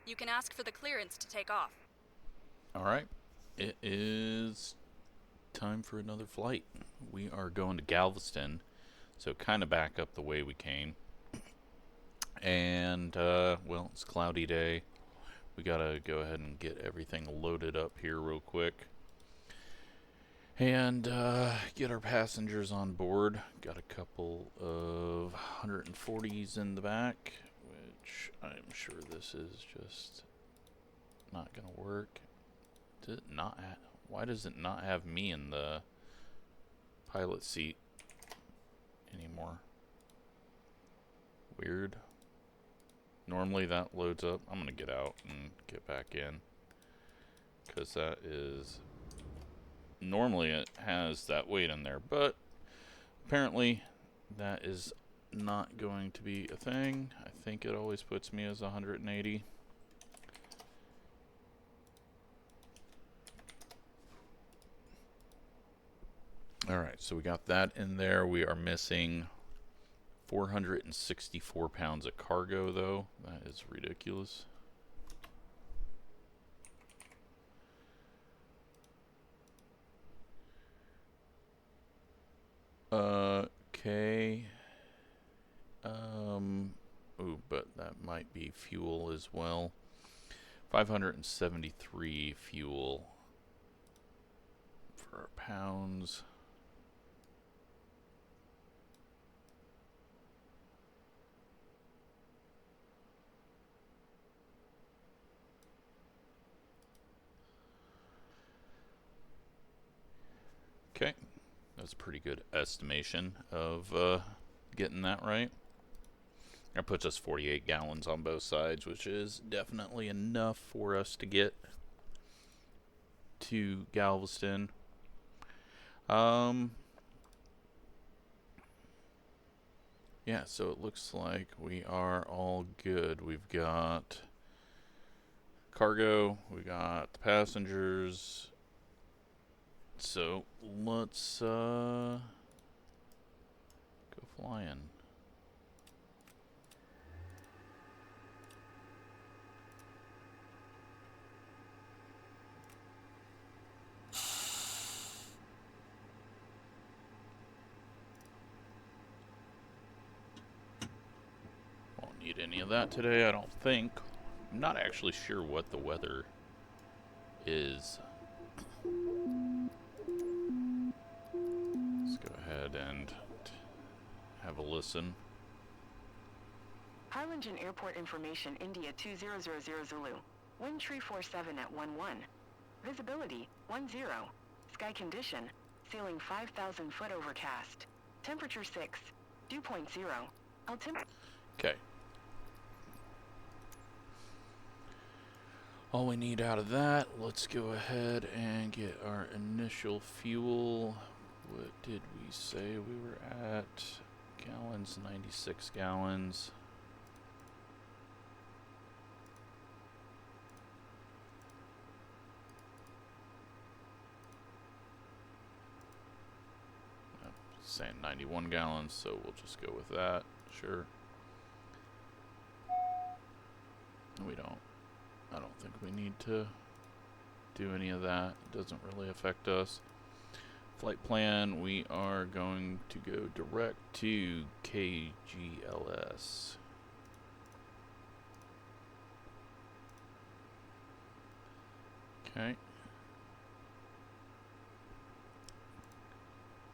You can ask for the clearance to take off. Alright, it is time for another flight. We are going to Galviston, so kind of back up the way we came. And, well, it's a cloudy day. We gotta go ahead and get everything loaded up here real quick. And, get our passengers on board. Got a couple of 140s in the back, which I'm sure this is just not gonna work. Does it not why does it not have me in the pilot seat anymore? Weird. Normally that loads up. I'm gonna get out and get back in, because that is normally it has that weight in there, but apparently that is not going to be a thing. I think it always puts me as 180. Alright, so we got that in there. We are missing 464 pounds of cargo, though. That is ridiculous. Okay. Ooh, but that might be fuel as well. 573 fuel for our pounds. Okay, that's a pretty good estimation of getting that right. That puts us 48 gallons on both sides, which is definitely enough for us to get to Galveston. Yeah, so it looks like we are all good. We've got cargo, we got the passengers. So let's go flying. Won't need any of that today, I don't think. I'm not actually sure what the weather is. Let's go ahead and have a listen. Harlingen Airport information, India 2000 Zulu. Wind tree 47 at 11. Visibility 10. Sky condition, ceiling 5,000 foot overcast. Temperature 6. Dew point 0. Altimeter. Okay. All we need out of that, let's go ahead and get our initial fuel. What did we say we were at? Gallons, 96 gallons. Saying 91 gallons, so we'll just go with that. Sure. I don't think we need to do any of that. It doesn't really affect us. Flight plan, we are going to go direct to KGLS. Okay.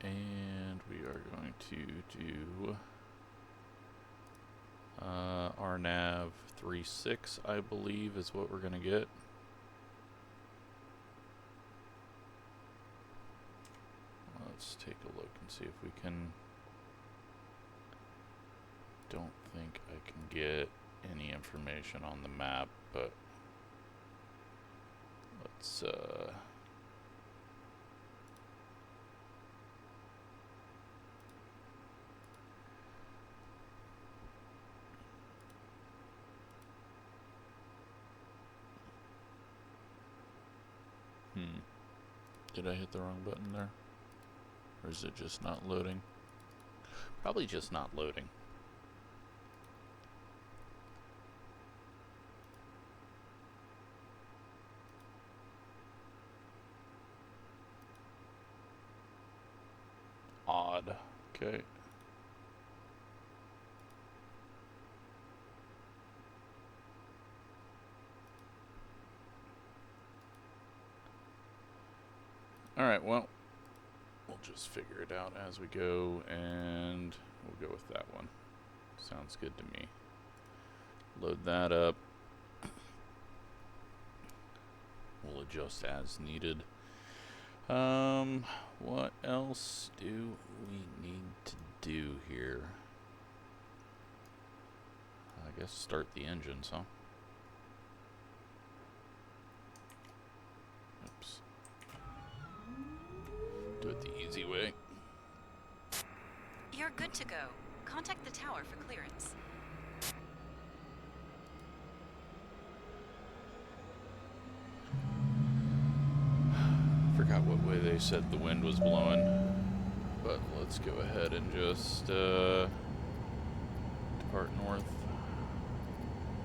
And we are going to do RNAV 36, I believe, is what we're going to get. Let's take a look and see if we can. Don't think I can get any information on the map, but let's Did I hit the wrong button there? Or is it just not loading? Probably just not loading. odd. Okay. Alright, well, we'll just figure it out as we go, and we'll go with that one. Sounds good to me. Load that up. We'll adjust as needed. What else do we need to do here? I guess start the engines, huh? Oops. Do it the easy way. You're good to go. Contact the tower for clearance. Forgot what way they said the wind was blowing, but let's go ahead and just depart north.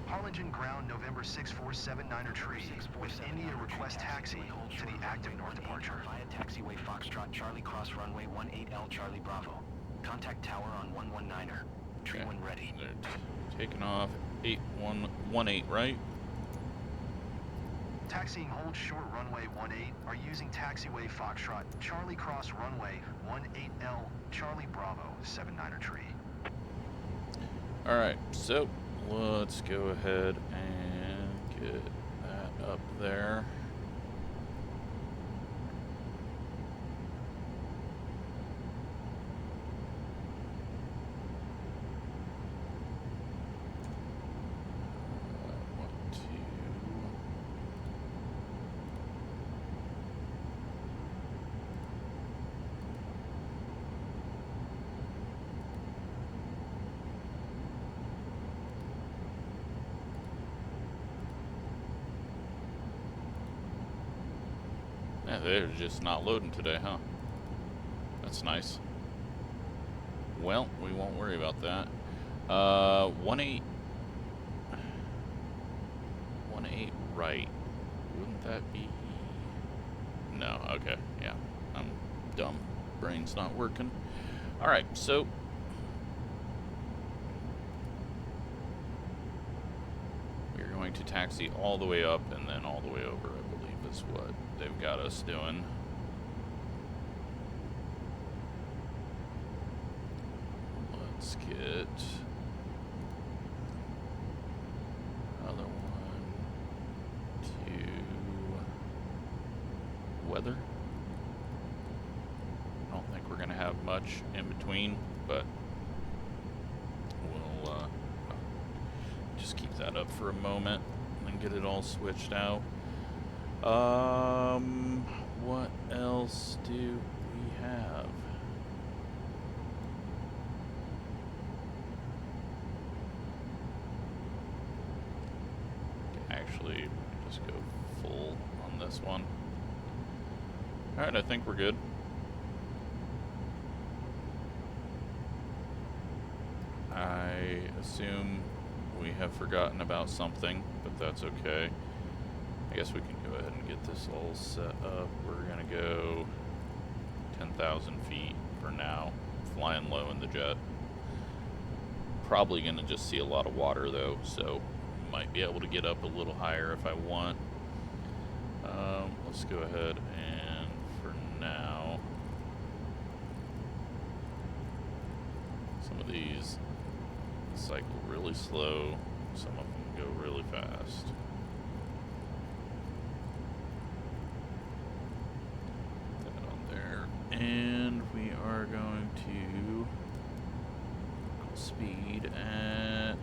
Harlingen ground November 6479er tree with India request taxi to the active north departure. Via taxiway Foxtrot Charlie Cross runway 18L Charlie Bravo. Contact tower on 119er. Tree when ready. They're taking off 8118, right? Taxiing hold short runway 18 are using taxiway Foxtrot Charlie Cross runway 18L Charlie Bravo 79er tree. Alright, so let's go ahead and get that up there. Yeah, they're just not loading today, huh? That's nice. Well, we won't worry about that. 18 right. Wouldn't that be? No, okay, yeah. I'm dumb. Brain's not working. Alright, so we're going to taxi all the way up and then all the way over, I believe is what they've got us doing. Let's get another one to weather. I don't think we're going to have much in between, but we'll just keep that up for a moment and then get it all switched out. What else do we have? Actually, just go full on this one. Alright, I think we're good. I assume we have forgotten about something, but that's okay. I guess we can go ahead and get this all set up. We're going to go 10,000 feet for now, flying low in the jet. Probably going to just see a lot of water though, so might be able to get up a little higher if I want. Let's go ahead and for now, some of these cycle really slow, some of them go really fast. And we are going to speed at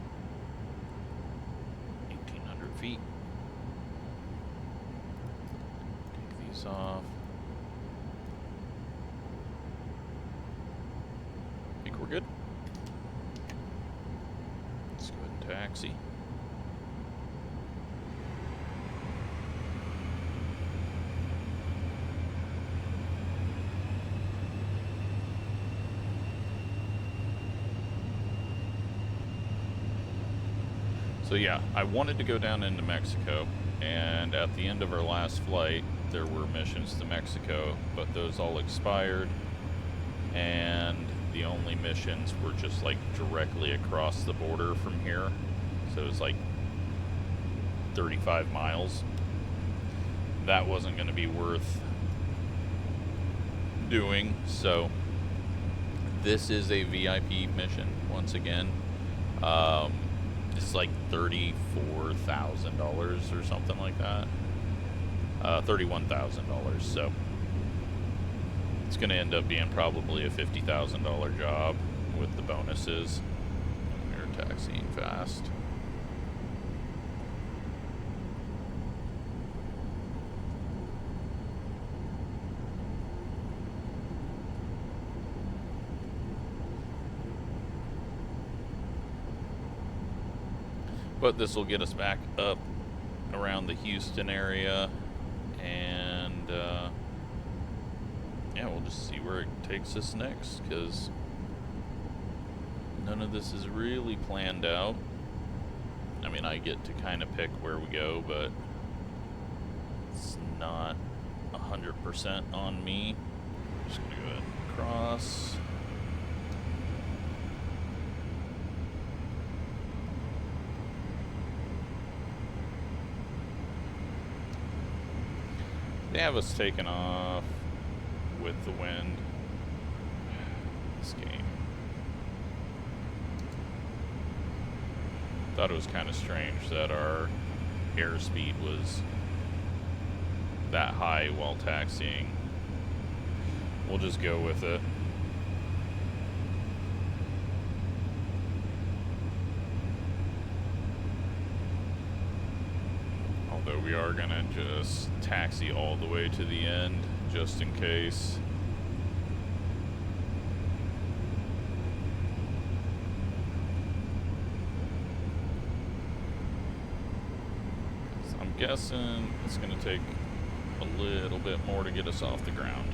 1,800 feet. Take these off. I think we're good. Let's go ahead and taxi. So yeah, I wanted to go down into Mexico, and at the end of our last flight, there were missions to Mexico, but those all expired, and the only missions were just like directly across the border from here. So it was like 35 miles. That wasn't going to be worth doing, so this is a VIP mission once again. It's like $34,000 or something like that. $31,000. So it's going to end up being probably a $50,000 job with the bonuses. We're taxiing fast. But this will get us back up around the Houston area, and yeah, we'll just see where it takes us next, because none of this is really planned out. I mean, I get to kind of pick where we go, but it's not 100% on me. Just gonna go ahead and cross. They have us taken off with the wind. This game. Thought it was kind of strange that our airspeed was that high while taxiing. We'll just go with it. Although we are gonna just taxi all the way to the end, just in case. So I'm guessing it's gonna take a little bit more to get us off the ground.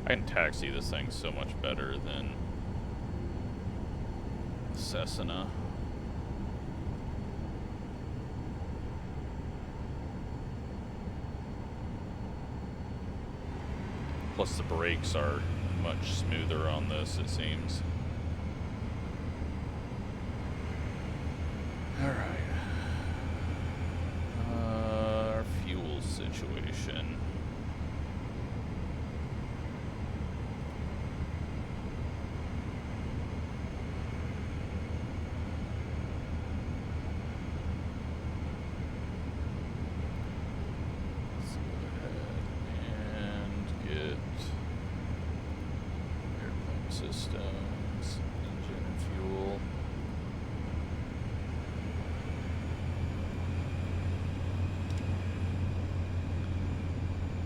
I can taxi this thing so much better than Cessna. Plus the brakes are much smoother on this, it seems. Alright. Our fuel situation. Systems, engine and fuel.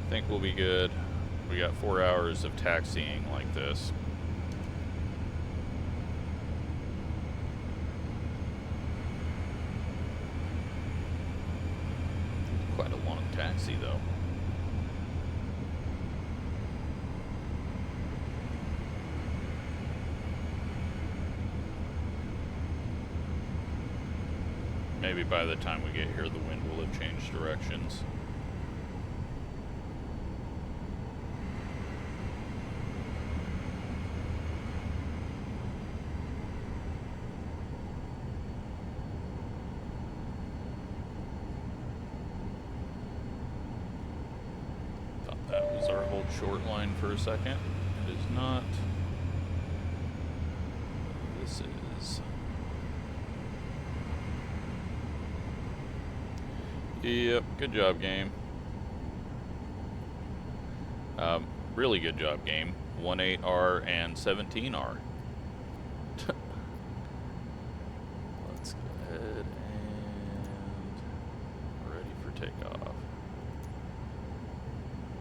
I think we'll be good. We got 4 hours of taxiing like this. Quite a long taxi though. Maybe by the time we get here, the wind will have changed directions. Thought that was our whole short line for a second. It is not. This is. Yep, good job, game. Really good job, game. 18R and 17R. Let's go ahead and ready for takeoff.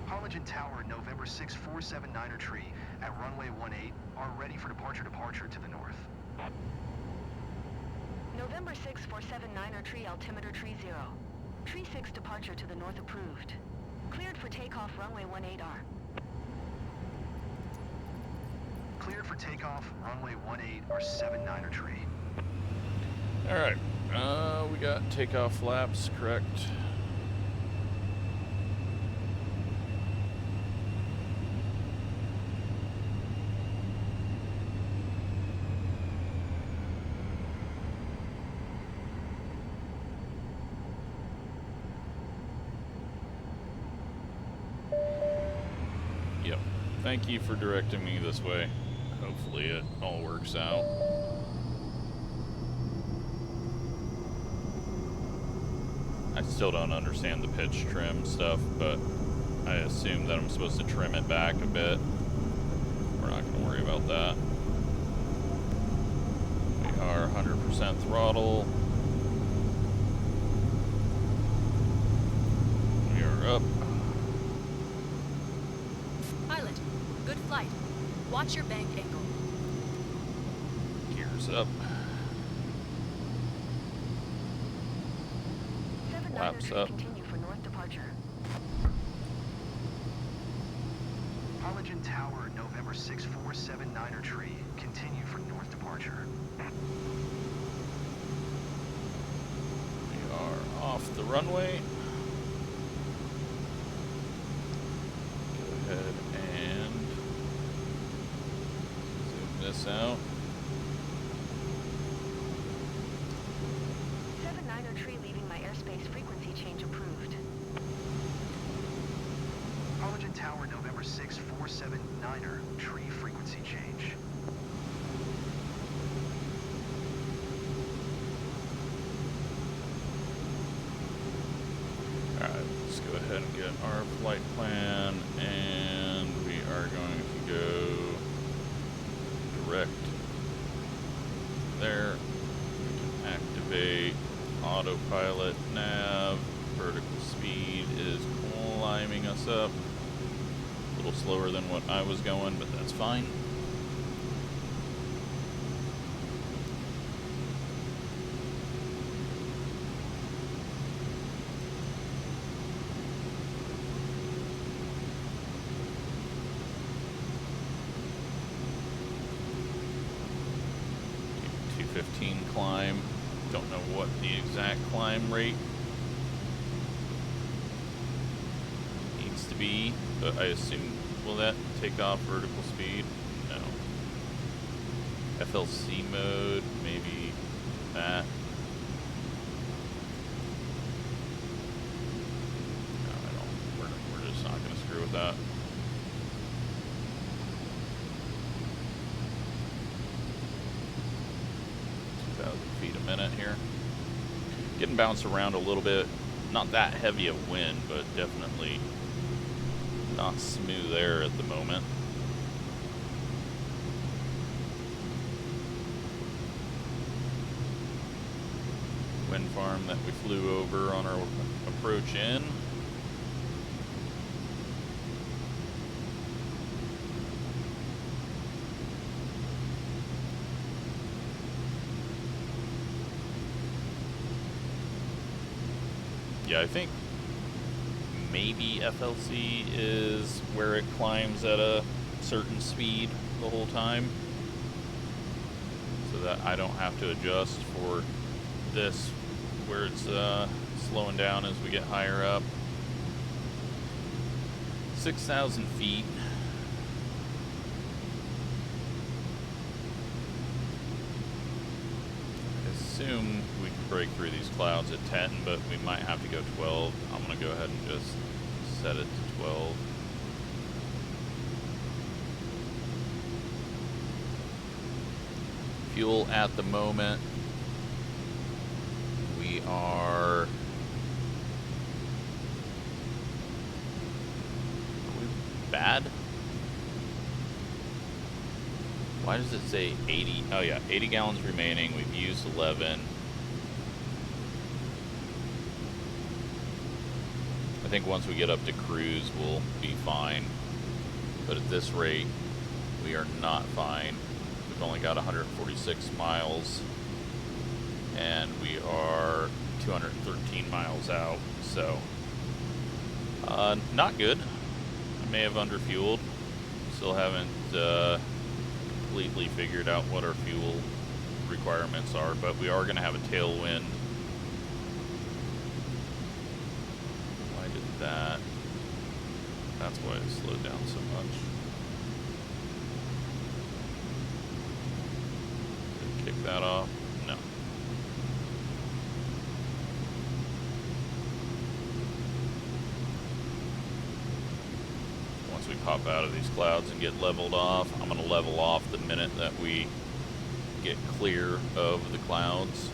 Harlingen Tower, November 6479er tree at runway 18 are ready for departure to the north. November 6479er tree altimeter tree 0. Tree 6 departure to the north approved. Cleared for takeoff runway 18R. Cleared for takeoff, runway 18 or 79er tree. Alright, we got takeoff flaps, correct? Yep. Thank you for directing me this way. Hopefully it all works out. I still don't understand the pitch trim stuff, but I assume that I'm supposed to trim it back a bit. We're not going to worry about that. We are 100% throttle. We are up. Pilot, good flight. Watch your bank angle. Gears up. Flaps up. Continue for north departure. Harlingen Tower, November 6479er tree. Continue for north departure. We are off the runway. Go ahead and zoom this out. 79er tree leaving my airspace frequency change approved. Harlingen Tower, November 6479er tree frequency change. Alright, let's go ahead and get our flight plan, and we are going to go direct there. We can activate autopilot nav. Vertical speed is climbing us up. A little slower than what I was going, but that's fine. Climb. Don't know what the exact climb rate needs to be, but I assume, will that take off vertical speed? No. FLC mode, maybe that. No, I don't. We're just not going to screw with that. Feet a minute here. Getting bounced around a little bit. Not that heavy of wind, but definitely not smooth air at the moment. Wind farm that we flew over on our approach in. Yeah, I think maybe FLC is where it climbs at a certain speed the whole time, so that I don't have to adjust for this where it's slowing down as we get higher up. 6,000 feet. I assume we can break through these clouds at 10, but we might have to go 12. I'm going to go ahead and just set it to 12. Fuel at the moment, we are we bad? Why does it say 80? Oh yeah, 80 gallons remaining. We've used 11. I think once we get up to cruise, we'll be fine. But at this rate, we are not fine. We've only got 146 miles, and we are 213 miles out. So, not good. I may have underfueled. Still haven't completely figured out what our fuel requirements are, but we are going to have a tailwind. Why did that? That's why it slowed down so much. Did it kick that off? No. Once we pop out of these clouds and get leveled off, I'm going to level off the minute that we get clear of the clouds.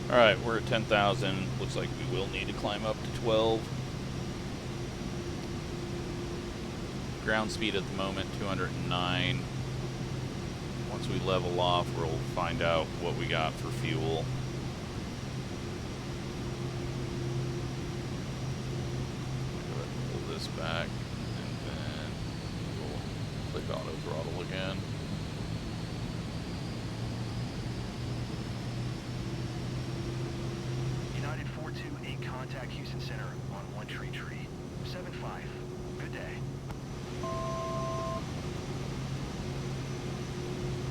Alright, we're at 10,000. Looks like we will need to climb up to 12. Ground speed at the moment, 209. Once we level off, we'll find out what we got for fuel. Go ahead and pull this back, and then we'll click auto throttle again. Contact Houston Center on 1 tree. 7-5. Good day.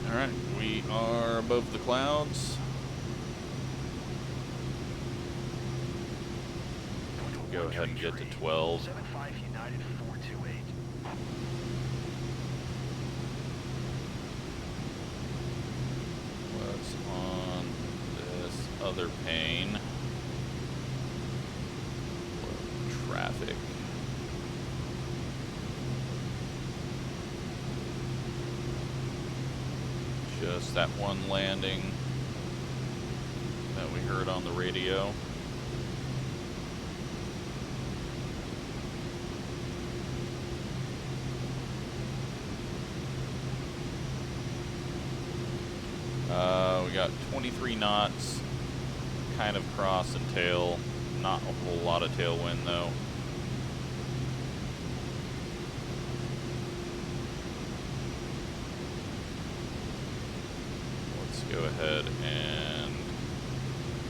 Alright, we are above the clouds. We'll go ahead and get to 12. 75 United 428. What's on this other pane? Traffic. Just that one landing that we heard on the radio. We got 23 knots, kind of cross and tail. Not a whole lot of tailwind though. Let's go ahead and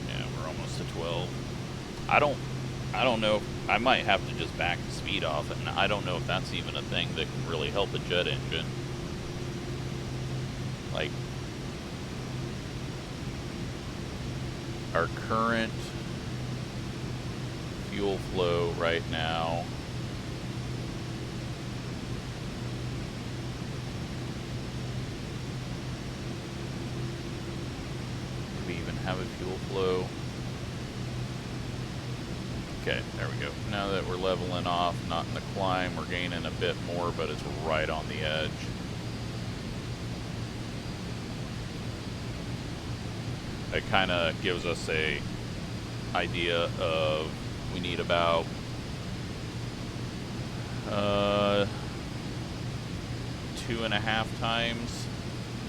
yeah, we're almost to 12. I don't know. I might have to just back the speed off, and I don't know if that's even a thing that can really help a jet engine. Like our current fuel flow right now. Do we even have a fuel flow? Okay, there we go. Now that we're leveling off, not in the climb, we're gaining a bit more, but it's right on the edge. It kind of gives us a idea of we need about 2.5 times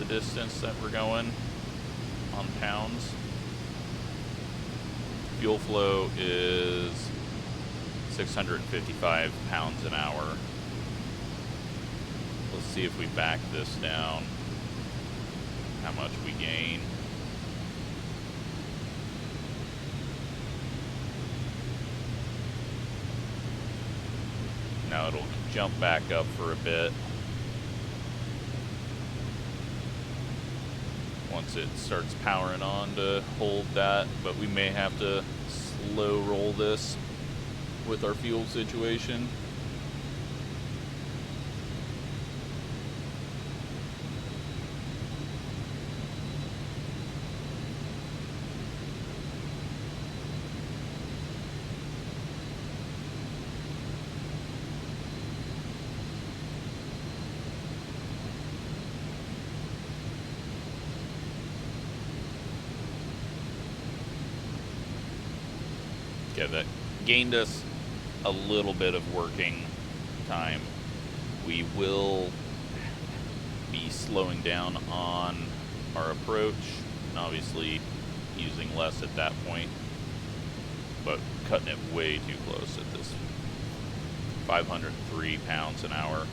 the distance that we're going on pounds. Fuel flow is 655 pounds an hour. Let's see if we back this down, how much we gain. Now it'll jump back up for a bit once it starts powering on to hold that, but we may have to slow roll this with our fuel situation. Okay, that gained us a little bit of working time. We will be slowing down on our approach, and obviously using less at that point, but cutting it way too close at this 503 pounds an hour.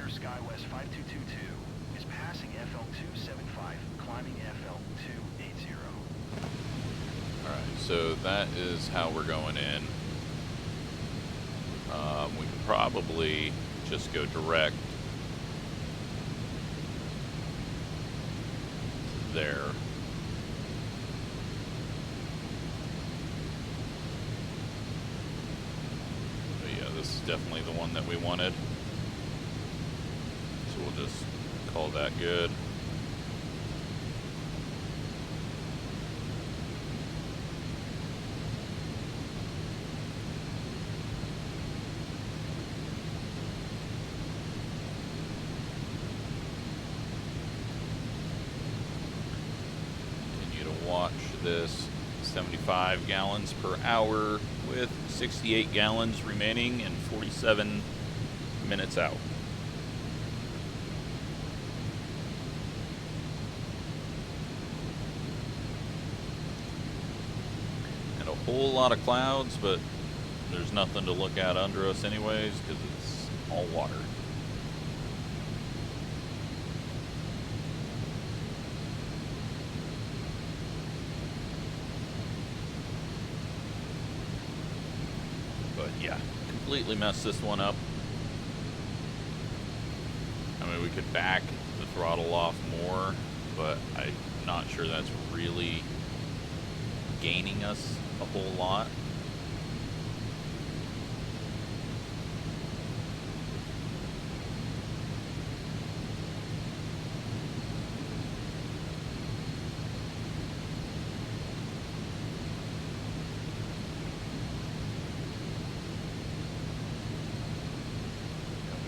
SkyWest 5222 is passing FL275, climbing FL280. Alright, so that is how we're going in. We could probably just go direct there. But yeah, this is definitely the one that we wanted. So we'll just call that good. Continue to watch this 75 gallons per hour with 68 gallons remaining and 47 minutes out. Whole lot of clouds, but there's nothing to look at under us anyways because it's all water. But yeah, completely messed this one up. I mean, we could back the throttle off more, but I'm not sure that's really gaining us a whole lot.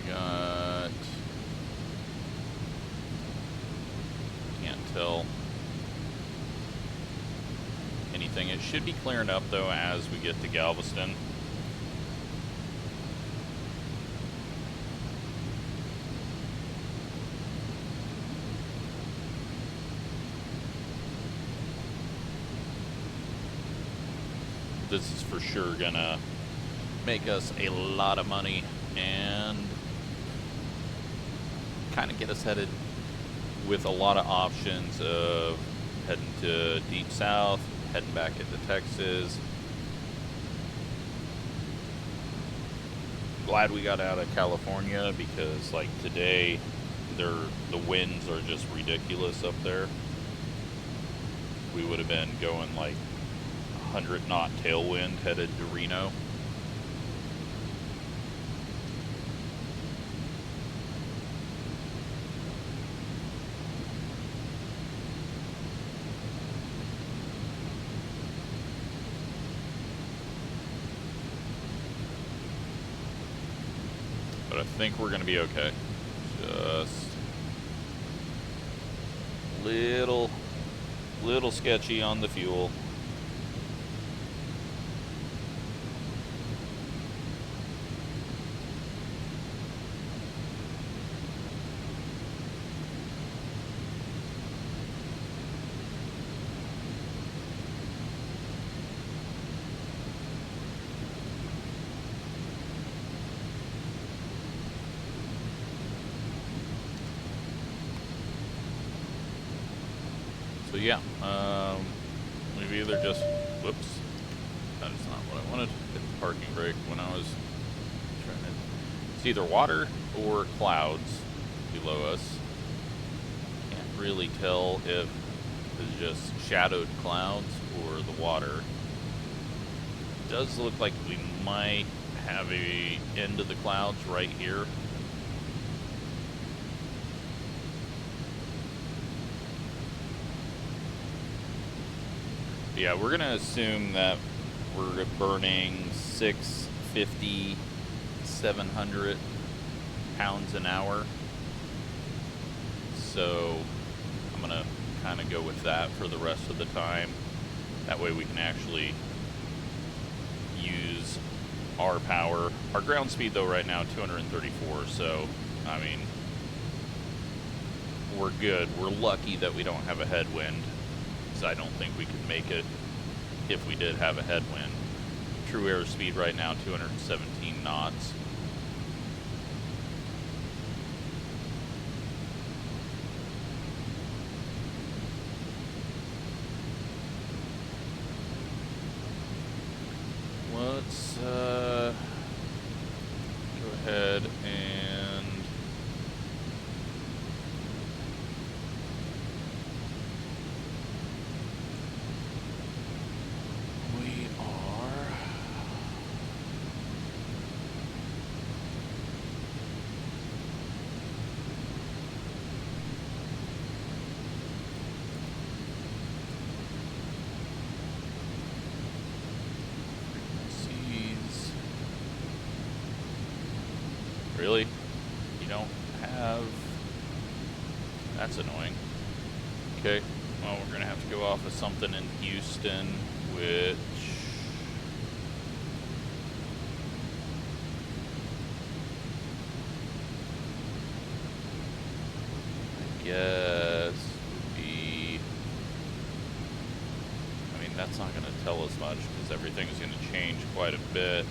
We got, can't tell anything. It should be clearing up though as we get to Galviston. This is for sure gonna make us a lot of money and kind of get us headed with a lot of options of heading to Deep South, heading back into Texas. Glad we got out of California because like today the winds are just ridiculous up there. We would have been going like 100 knot tailwind headed to Reno. But I think we're going to be okay. Just little sketchy on the fuel. So yeah, we've either just, whoops, that is not what I wanted, hit the parking brake when I was trying to, it's either water or clouds below us. Can't really tell if it's just shadowed clouds or the water. It does look like we might have a end of the clouds right here. Yeah, we're gonna assume that we're burning 650, 700 pounds an hour. So I'm gonna kind of go with that for the rest of the time. That way we can actually use our power. Our ground speed though right now 234, so I mean we're good. We're lucky that we don't have a headwind, because I don't think we could make it if we did have a headwind. True airspeed right now 217 knots. Let's go ahead and we are really? You don't have... That's annoying. Okay, well we're gonna have to go off of something in Houston, which... I guess would be... I mean, that's not gonna tell us much, because everything's gonna change quite a bit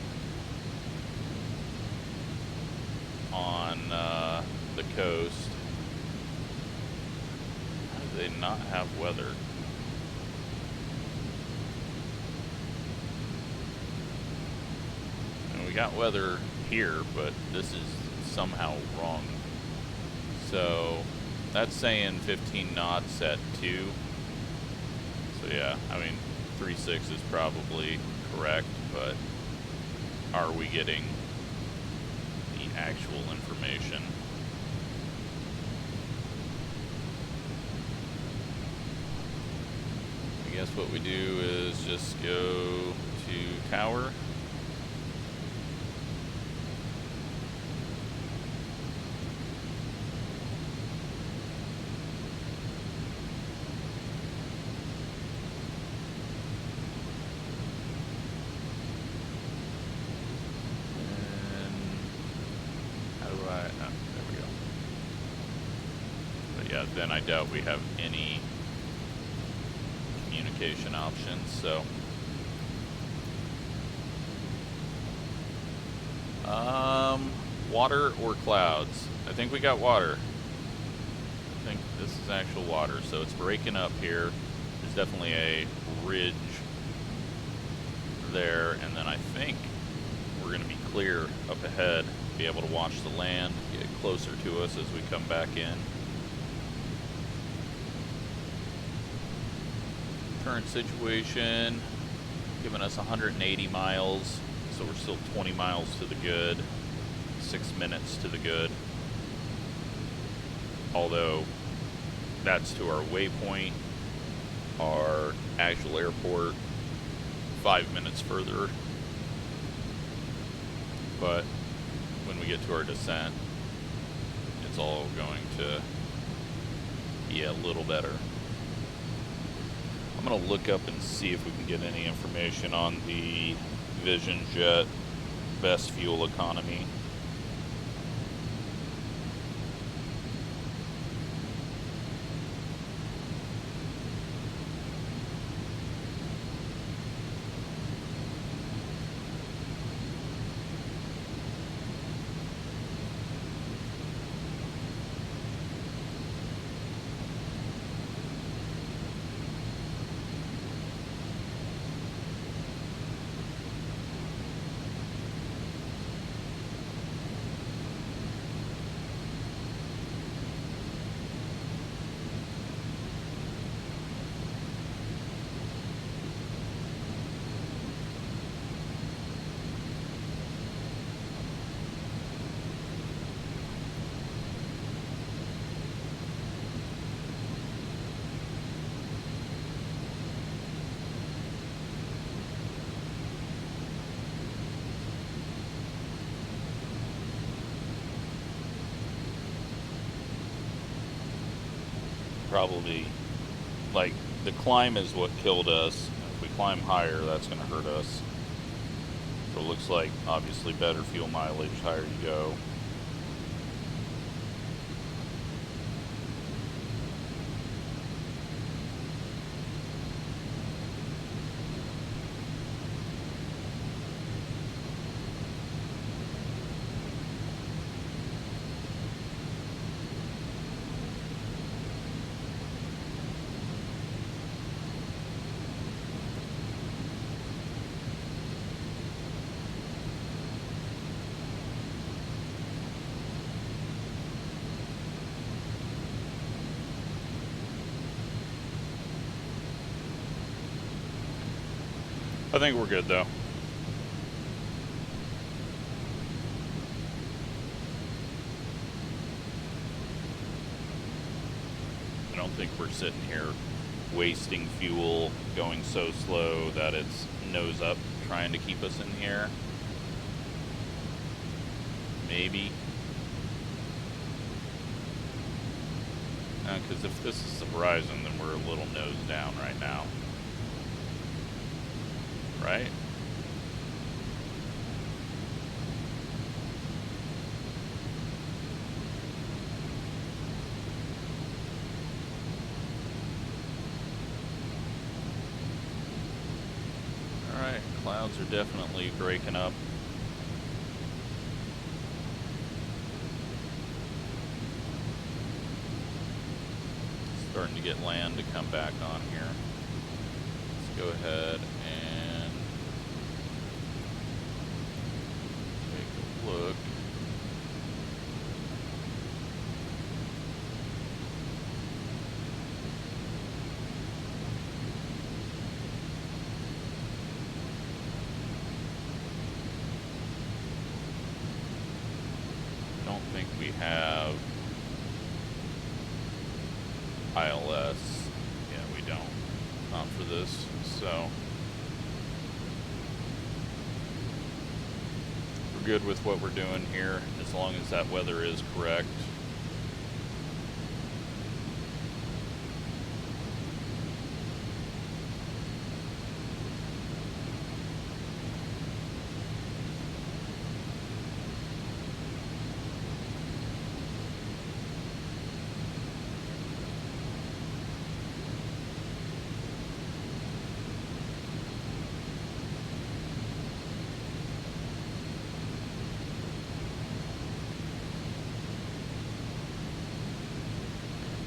on the coast. How do they not have weather? And we got weather here, but this is somehow wrong. So that's saying 15 knots at 2. So yeah, I mean 3.6 is probably correct, but are we getting actual information? I guess what we do is just go to tower. Then I doubt we have any communication options, so water or clouds? I think we got water. I think this is actual water, so it's breaking up here. There's definitely a ridge there, and then I think we're going to be clear up ahead, be able to watch the land get closer to us as we come back in. Current situation giving us 180 miles, so we're still 20 miles to the good, 6 minutes to the good, although that's to our waypoint. Our actual airport 5 minutes further, but when we get to our descent it's all going to be a little better. I'm going to look up and see if we can get any information on the Vision Jet best fuel economy. probably, like, the climb is what killed us. If we climb higher, that's going to hurt us. So it looks like, obviously, better fuel mileage, higher you go. I think we're good though. I don't think we're sitting here wasting fuel, going so slow that it's nose up trying to keep us in the air. Maybe. Because if this is the horizon, then we're a little nose down right now. Right? Alright, clouds are definitely breaking up. Starting to get land to come back on here. Let's go ahead and take a look. Don't think we have ILS. Yeah, we don't. Not for this, so we're good with what we're doing here, as long as that weather is correct.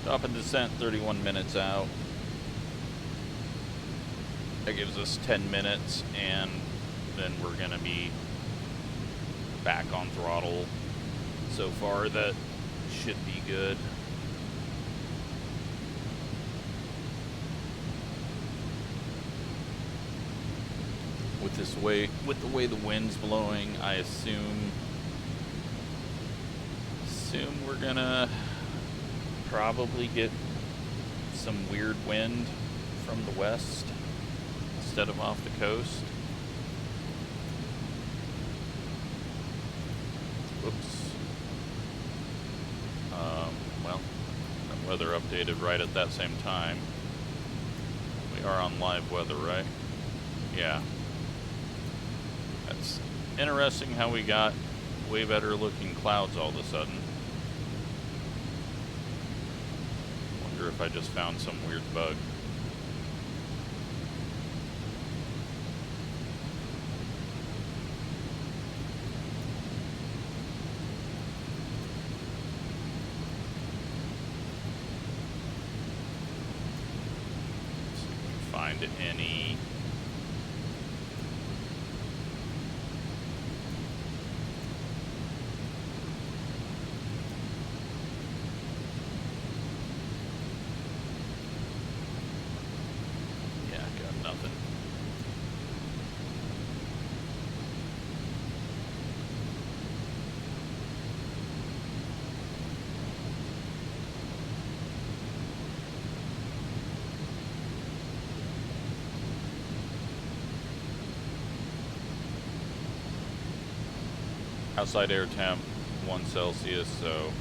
Stop and descent 31 minutes out. That gives us 10 minutes, and then we're going to be back on throttle. So far, that should be good. With the way the wind's blowing, I assume we're gonna probably get some weird wind from the west instead of off the coast. Whoops. Well, that weather updated right at that same time. We are on live weather, right? Yeah. That's interesting how we got way better looking clouds all of a sudden. Wonder if I just found some weird bug. Let's see if we can find any. Outside air temp 1 Celsius, so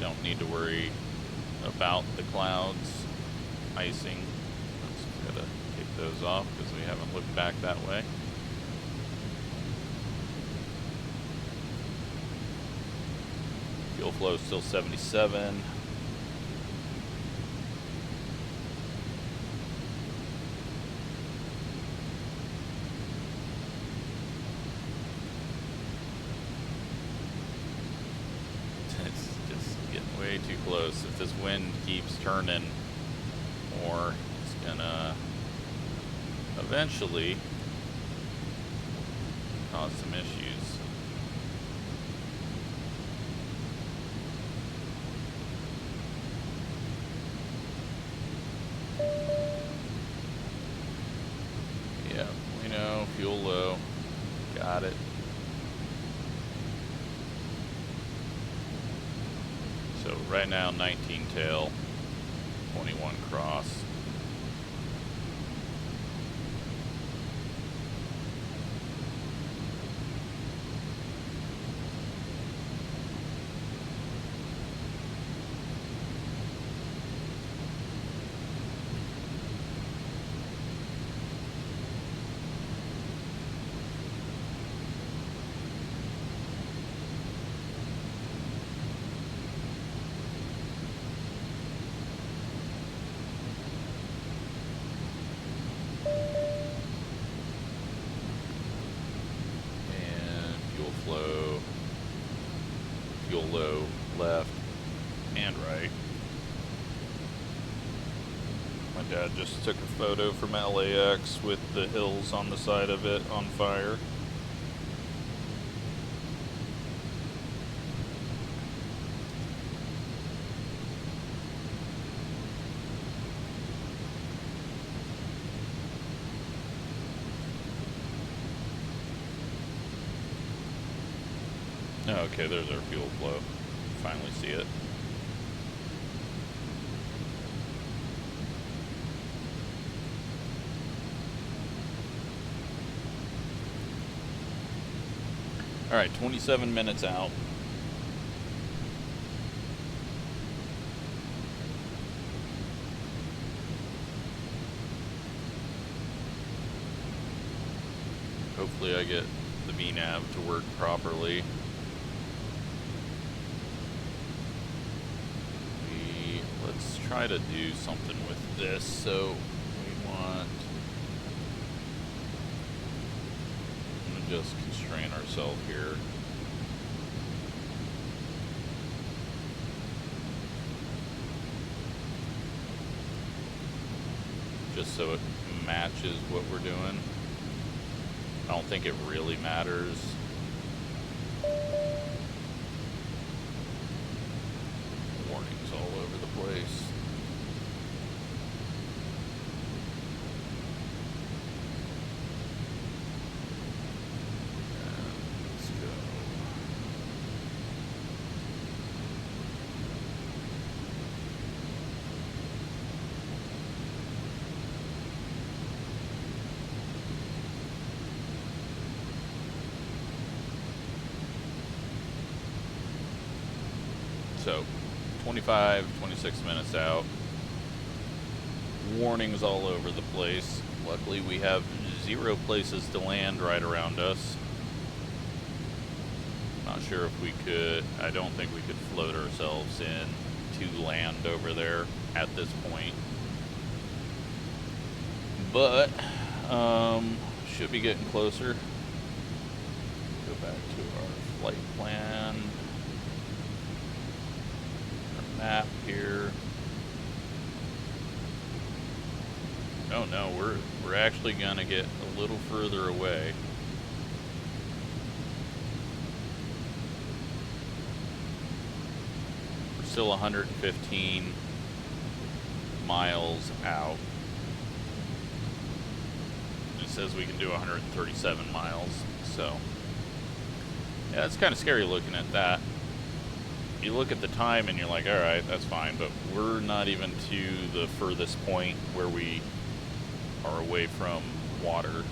don't need to worry about the clouds icing. Let's gotta take those off because we haven't looked back that way. Fuel flow is still 77. Way too close. If this wind keeps turning more, it's gonna eventually cause some issues. Yeah, we know, fuel low. Got it. So right now 19 tail, 21 cross. Fuel low left and right. My dad just took a photo from LAX with the hills on the side of it on fire. Oh, okay, there's our fuel flow. Finally see it. Alright, 27 minutes out. Hopefully I get the VNav to work properly. Let's try to do something with this. So we want, I'm gonna just constrain ourselves here. Just so it matches what we're doing. I don't think it really matters. Warnings all over the place. Let's go. So 25, 26 minutes out. Warnings all over the place. Luckily we have 0 places to land right around us. Not sure if we could, I don't think we could float ourselves in to land over there at this point. But, should be getting closer. Go back to our flight plan. Map here. Oh no, we're actually gonna get a little further away. We're still 115 miles out. It says we can do 137 miles, so yeah, it's kind of scary looking at that. You look at the time and you're like, all right, that's fine, but we're not even to the furthest point where we are away from water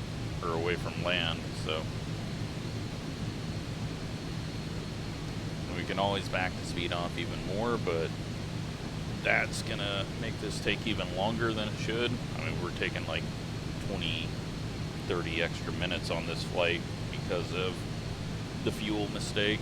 or away from land, so we can always back the speed off even more, but that's gonna make this take even longer than it should. I mean, we're taking like 20, 30 extra minutes on this flight because of the fuel mistake.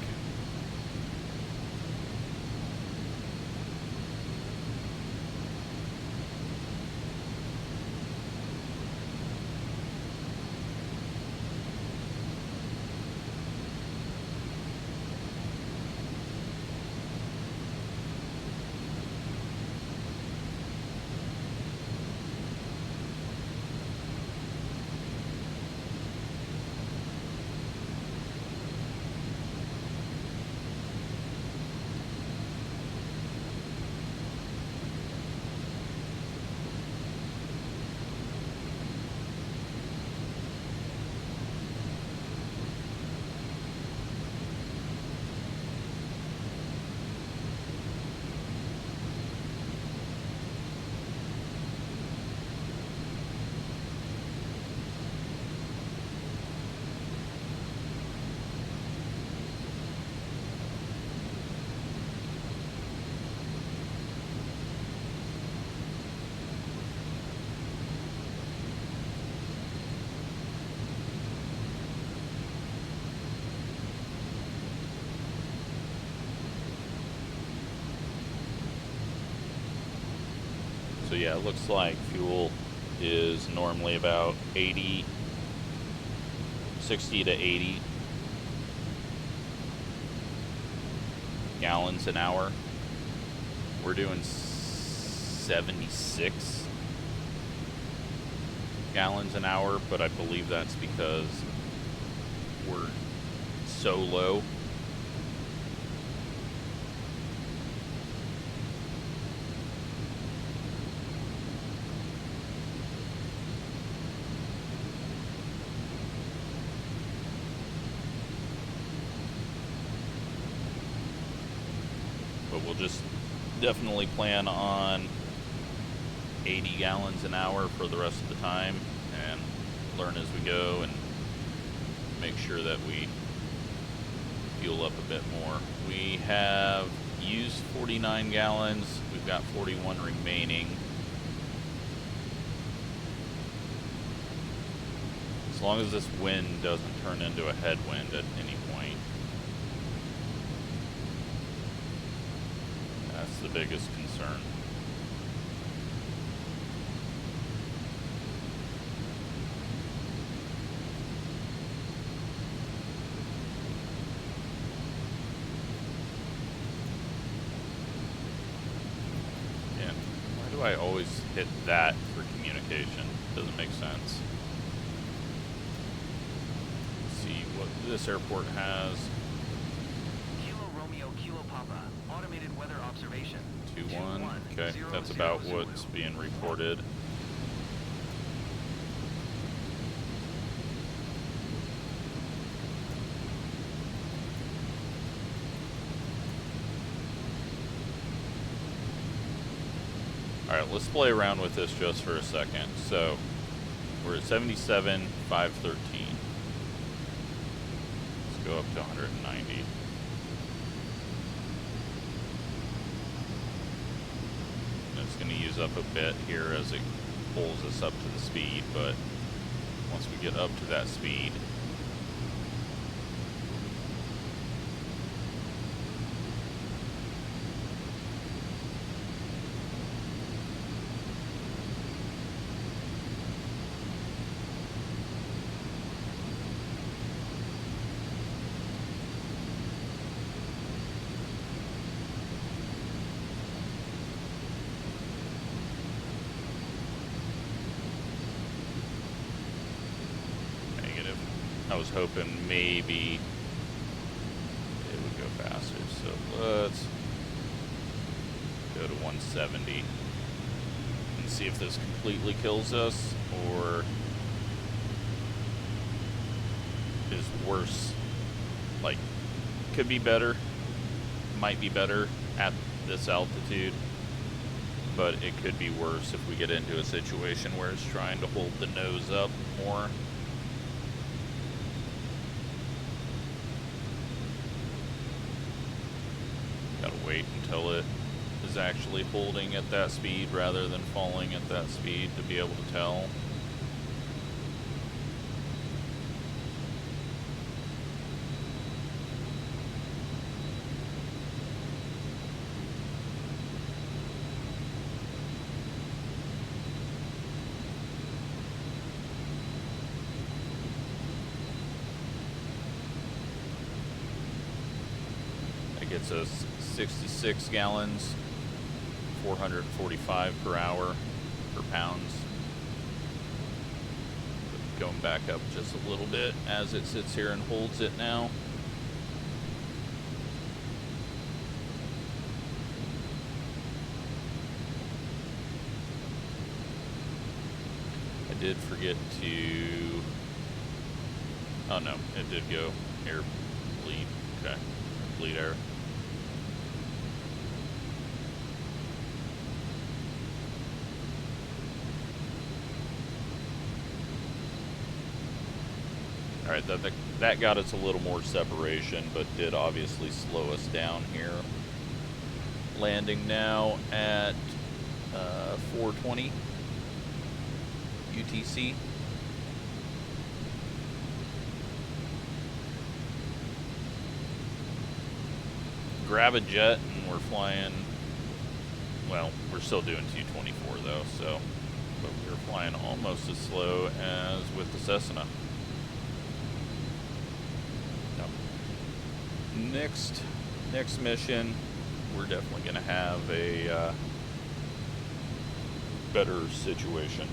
So yeah, it looks like fuel is normally about 60 to 80 gallons an hour. We're doing 76 gallons an hour, but I believe that's because we're so low. But we'll just definitely plan on 80 gallons an hour for the rest of the time and learn as we go and make sure that we fuel up a bit more. We have used 49 gallons. We've got 41 remaining. As long as this wind doesn't turn into a headwind at any point. That's the biggest concern. And why do I always hit that for communication? Doesn't make sense. Let's see what this airport has. Kilo Romeo, Kilo Papa, automated weather observation. 2-1. Okay, that's about what's being reported. Alright, let's play around with this just for a second. So, we're at 77, 513. Let's go up to 190. It's going to use up a bit here as it pulls us up to the speed, but once we get up to that speed, I was hoping maybe it would go faster, so let's go to 170 and see if this completely kills us or is worse. Like, could be better, might be better at this altitude, but it could be worse if we get into a situation where it's trying to hold the nose up more. Gotta wait until it is actually holding at that speed rather than falling at that speed to be able to tell. It's a 66 gallons, 445 per hour per pounds. Going back up just a little bit as it sits here and holds it now. I did forget to, oh no, it did go air bleed, okay, bleed air. Alright, that got us a little more separation, but did obviously slow us down here. Landing now at 420 UTC. Grab a jet and we're flying, well, we're still doing 224 though, so, but we're flying almost as slow as with the Cessna. Next mission, we're definitely going to have a better situation.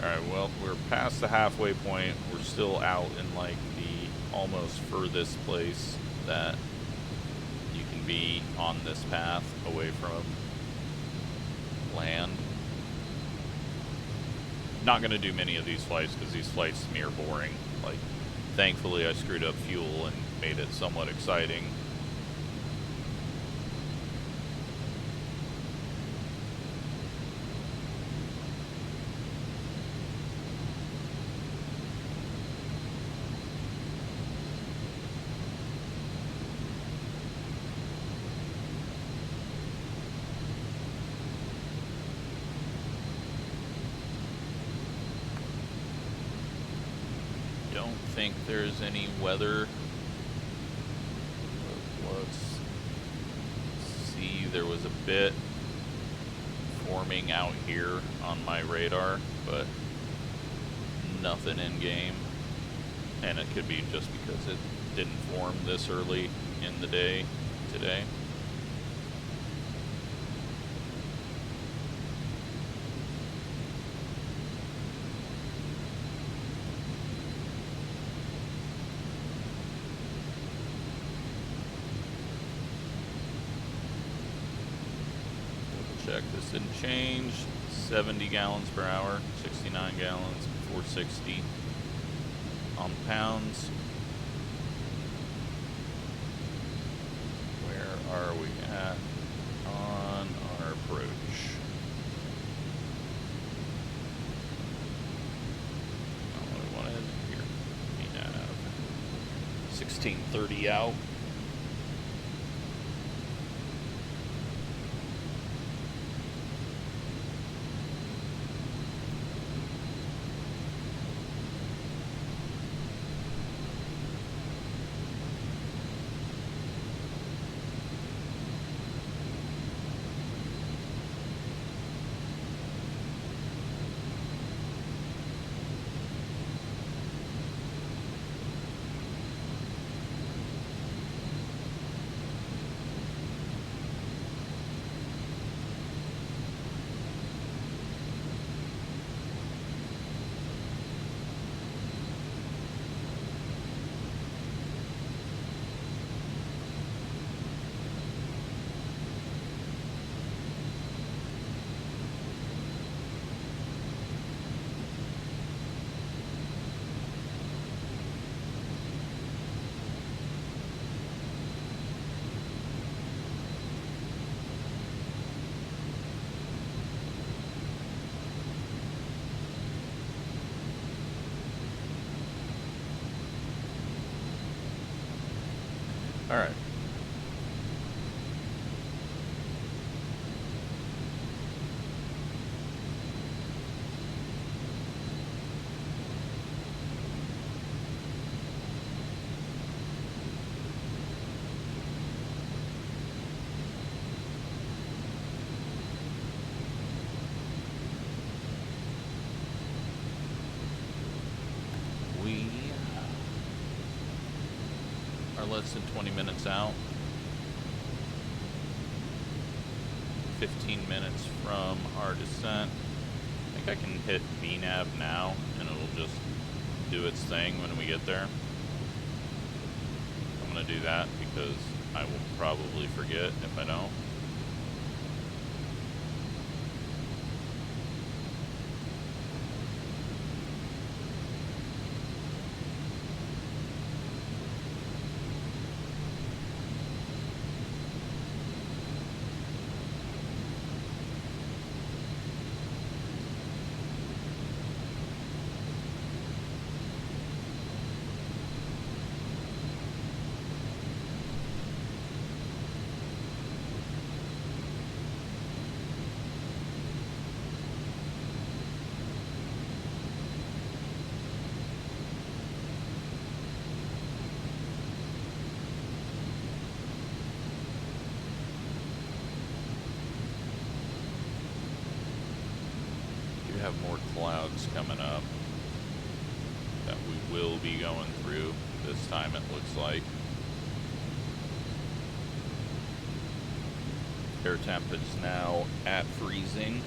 Alright, well, we're past the halfway point. We're still out in like the almost furthest place that you can be on this path away from land. Not going to do many of these flights because these flights to me are boring. Like, thankfully I screwed up fuel and made it somewhat exciting. Think there's any weather. Let's see, there was a bit forming out here on my radar, but nothing in game, and it could be just because it didn't form this early in the day today. Check, this didn't change. 70 gallons per hour, 69 gallons, 460 on pounds. Where are we at on our approach? Not what I wanted. Here, we have 1630 out. All right. We are less than 20 minutes out. 15 minutes from our descent. I think I can hit VNav now and it'll just do its thing when we get there. I'm going to do that because I will probably forget if I don't. Have more clouds coming up that we will be going through this time, it looks like. Air temp is now at freezing.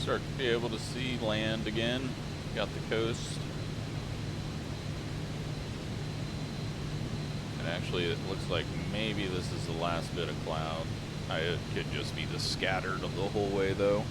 Start to be able to see land again. Got the coast. And actually it looks like maybe this is the last bit of cloud. It could just be the scattered of the whole way though.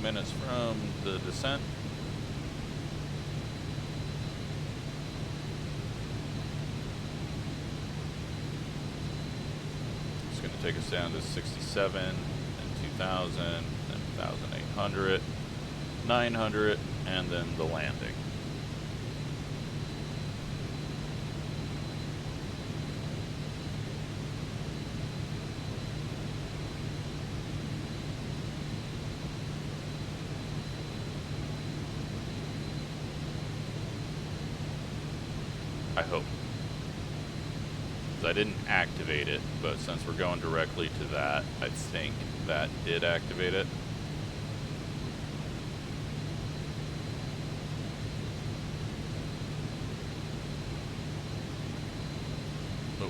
Minutes from the descent. It's going to take us down to 67 and 2000 and 1800, 900, and then the landing. I hope. I didn't activate it, but since we're going directly to that, I think that did activate it. But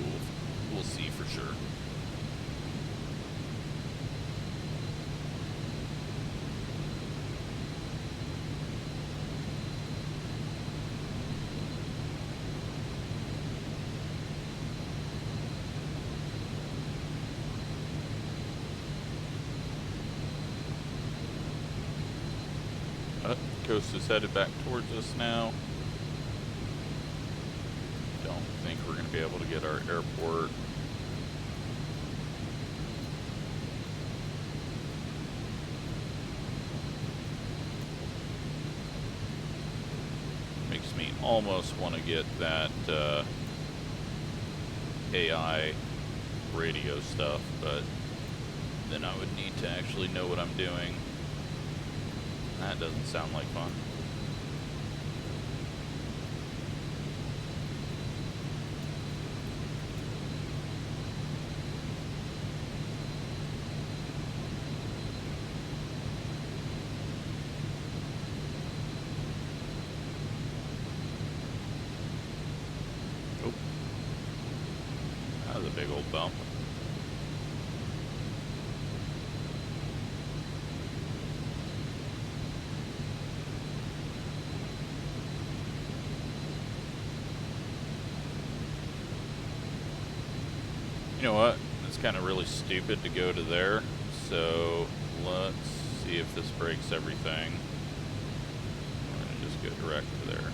we'll see for sure. Coast is headed back towards us now. Don't think we're going to be able to get our airport. Makes me almost want to get that AI radio stuff, but then I would need to actually know what I'm doing. That doesn't sound like fun. That was a big old bump. You know what? It's kind of really stupid to go to there, so let's see if this breaks everything. I'm going to just go direct to there.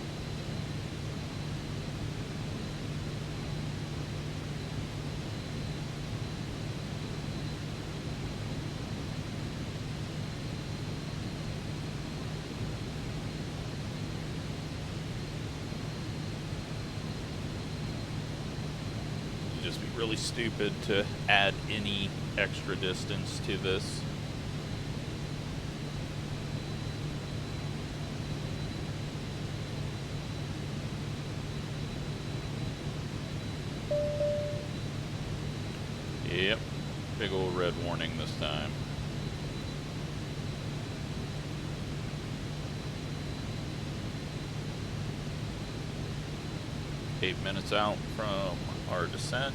Just be really stupid to add any extra distance to this. Yep, big old red warning this time. Eight minutes out from our descent.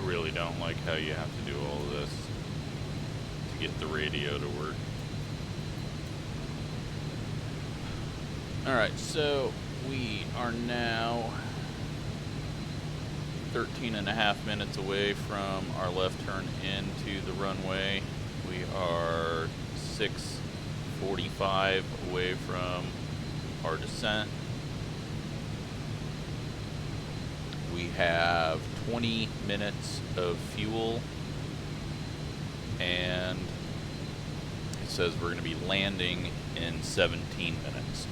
Really don't like how you have to do all of this to get the radio to work. Alright, so we are now 13.5 minutes away from our left turn into the runway. We are 6:45 away from our descent. We have 20 minutes of fuel, and it says we're going to be landing in 17 minutes.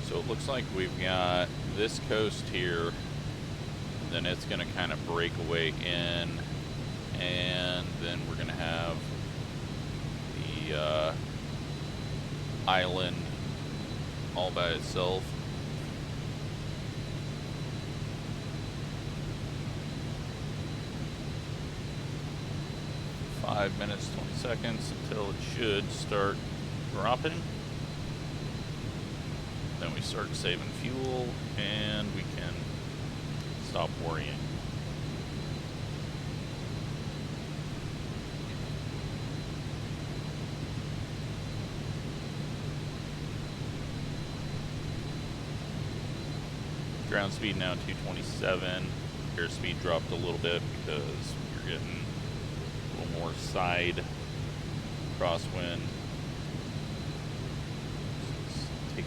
So it looks like we've got this coast here, then it's going to kind of break away in, and then we're going to have the island all by itself. "5 minutes, 20 seconds until it should start dropping. Then we start saving fuel, and we can stop worrying. Ground speed now 227. Airspeed dropped a little bit because you're getting a little more side crosswind.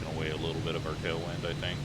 taken away a little bit of our tailwind, I think.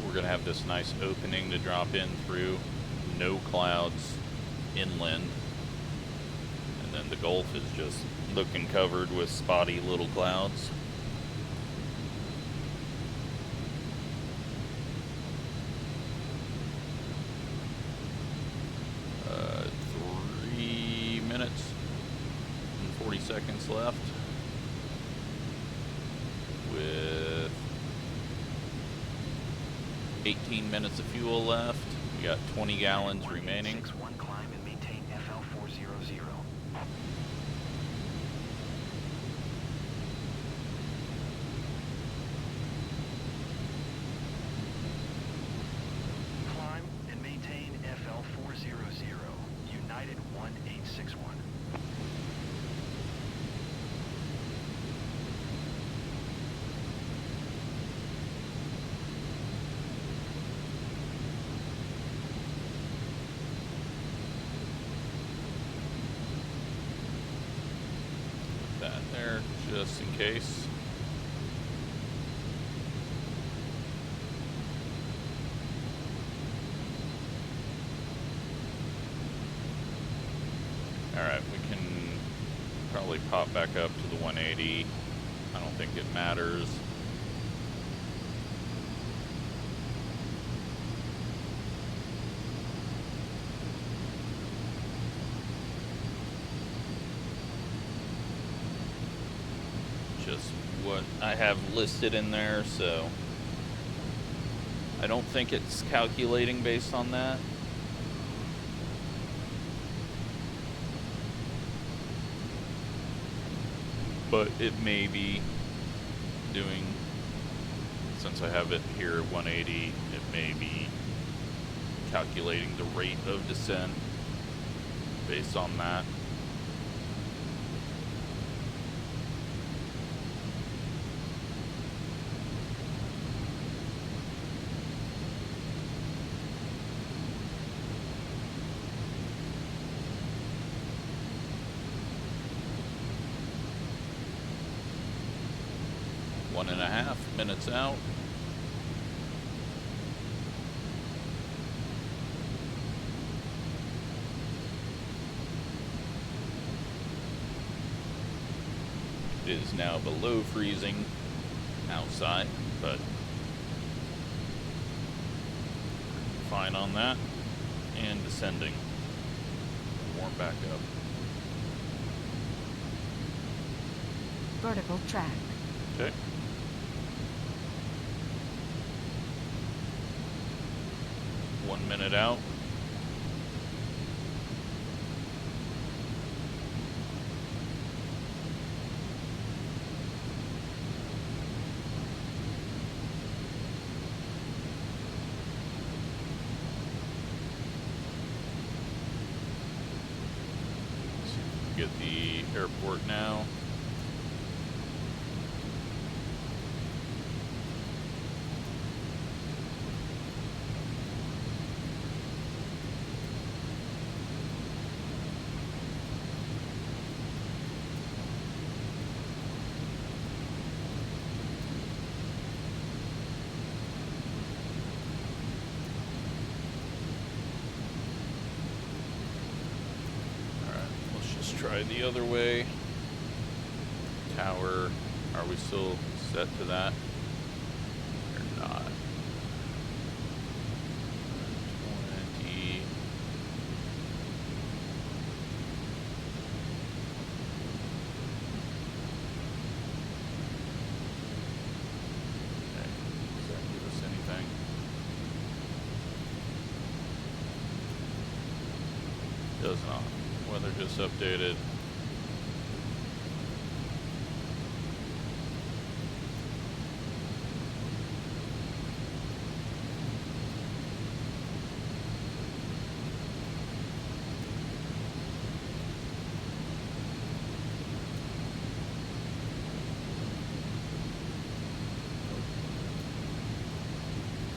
We're going to have this nice opening to drop in through, no clouds inland, and then the Gulf is just looking covered with spotty little clouds. Uh, 3 minutes and 40 seconds left with 18 minutes of fuel left. We got 20 gallons remaining. 61 climb and maintain FL 400. Climb and maintain FL 400. United 1861. There, just in case. Alright, we can probably pop back up to the 180. I don't think it matters. Just what I have listed in there, so I don't think it's calculating based on that. But it may be doing, since I have it here at 180, it may be calculating the rate of descent based on that. One and a half minutes out. It is now below freezing outside, but fine on that. And descending. Warm back up. Vertical track. Okay. One minute out. See if we can get the airport now. Try the other way. Tower, are we still set to that? Or not? 20. Okay, does that give us anything? Does not. weather just updated.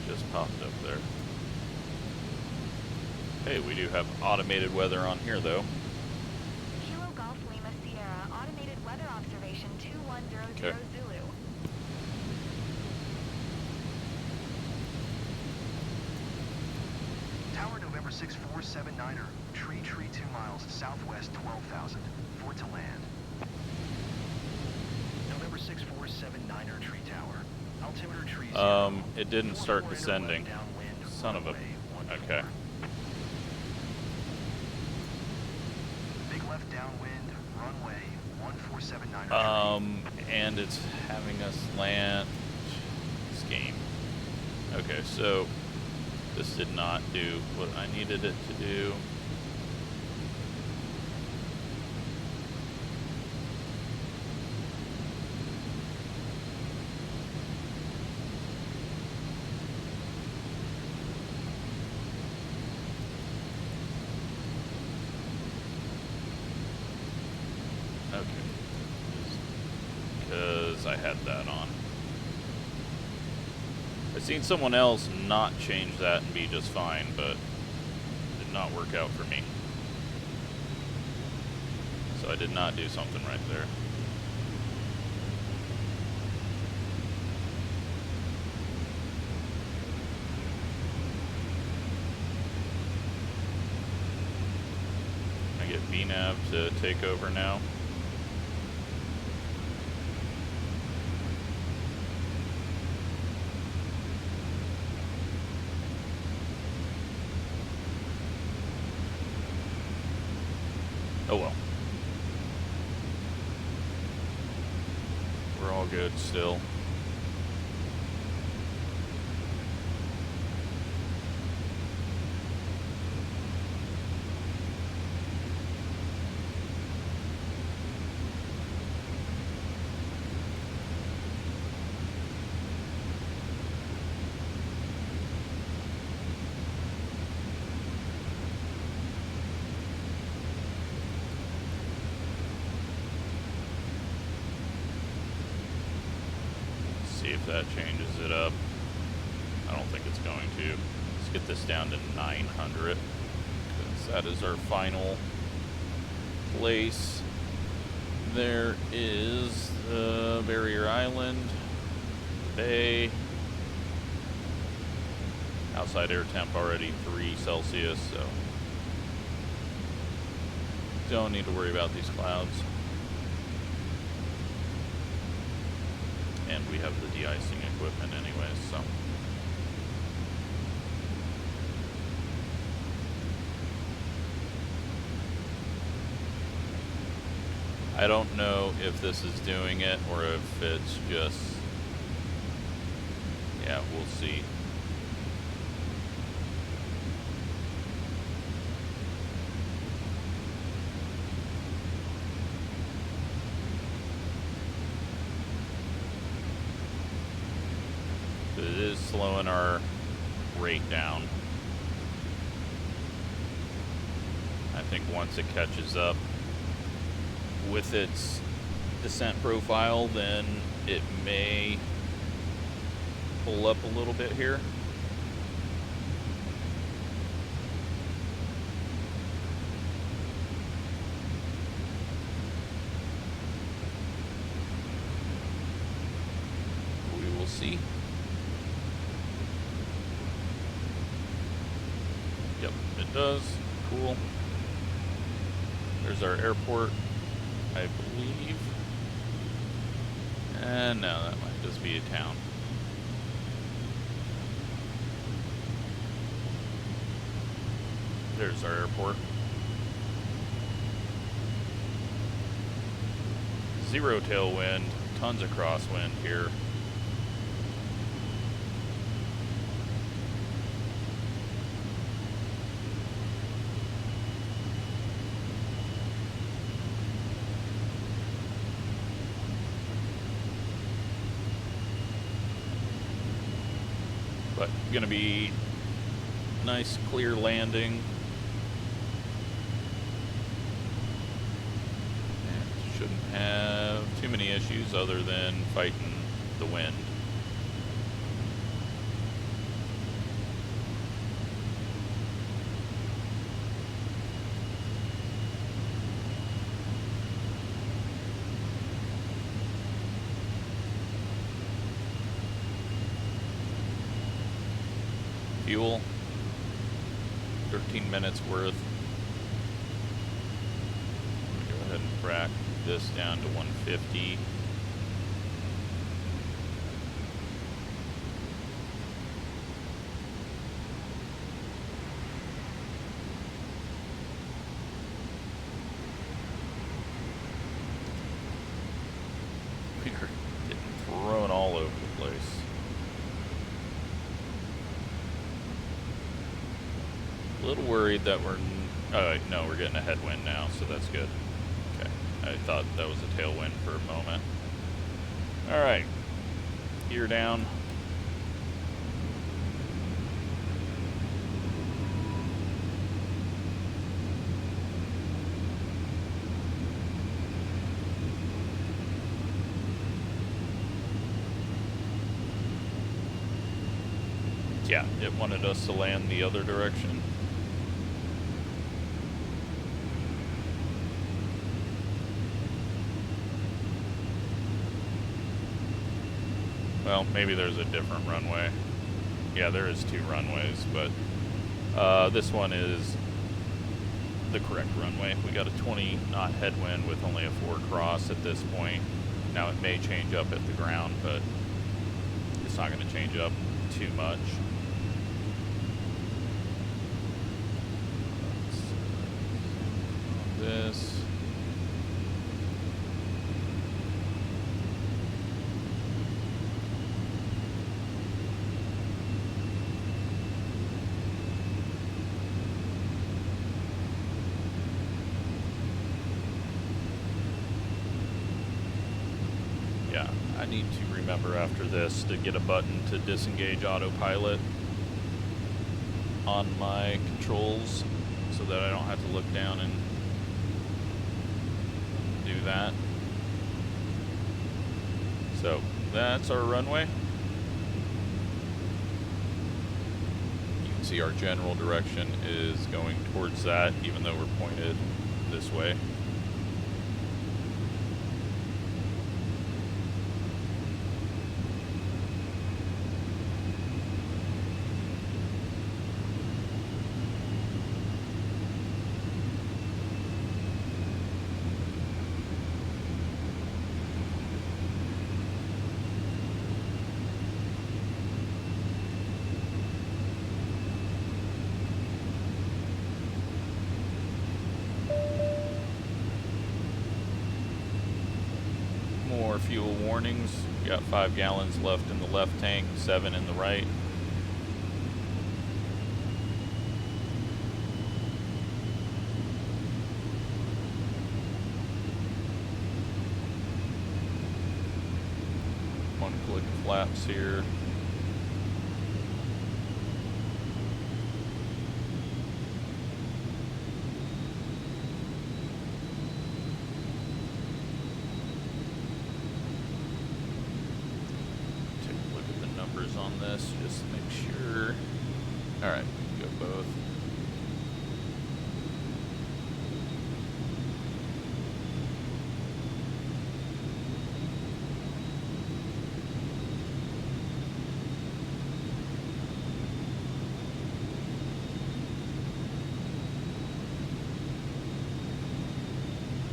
Just popped up there. Hey, we do have automated weather on here, though. Kilo Golf Lima Sierra, automated weather observation 2100 Okay. Zulu. Tower November 6479er, tree 2 miles southwest 12,000, for to land. November 6479er, tree tower. Altimeter tree 0. It didn't start 44 descending. downwind, Son of a... runway 14. Okay. Big left downwind, runway 1479er. And it's having us land this game. Okay, so this did not do what I needed it to do. Because I had that on. I've seen someone else not change that and be just fine, but it did not work out for me. So I did not do something right there. I get VNav to take over now. Oh well. We're all good still. See if that changes it up. I don't think it's going to. Let's get this down to 900, because that is our final place. There is the barrier island, bay. Outside air temp already 3 Celsius, so don't need to worry about these clouds. And we have the de-icing equipment anyways, so. I don't know if this is doing it or if it's just, yeah, we'll see. It is slowing our rate down. I think once it catches up with its descent profile, then it may pull up a little bit here. We will see. Yep, it does. Cool. There's our airport, I believe. And no, that might just be a town. There's our airport. 0 tailwind, tons of crosswind here. But gonna be nice clear landing. And shouldn't have too many issues other than fighting the wind. Fuel, 13 minutes worth. I'm gonna go ahead and crack this down to 150. We are getting thrown all over the place. A little worried that we're... Oh, no, we're getting a headwind now, so that's good. Okay, I thought that was a tailwind for a moment. Alright, gear down. Yeah, it wanted us to land the other direction. Well, maybe there's a different runway. Yeah, there is 2 runways, but this one is the correct runway. We got a 20 knot headwind with only a 4 cross at this point. Now it may change up at the ground, but it's not going to change up too much. This. Yeah, I need to remember after this to get a button to disengage autopilot on my controls so that I don't have to look down and do that. So that's our runway. You can see our general direction is going towards that, even though we're pointed this way. Fuel warnings. We got 5 gallons left in the left tank, 7 in the right. One click of flaps here. On this, just to make sure. All right, go both.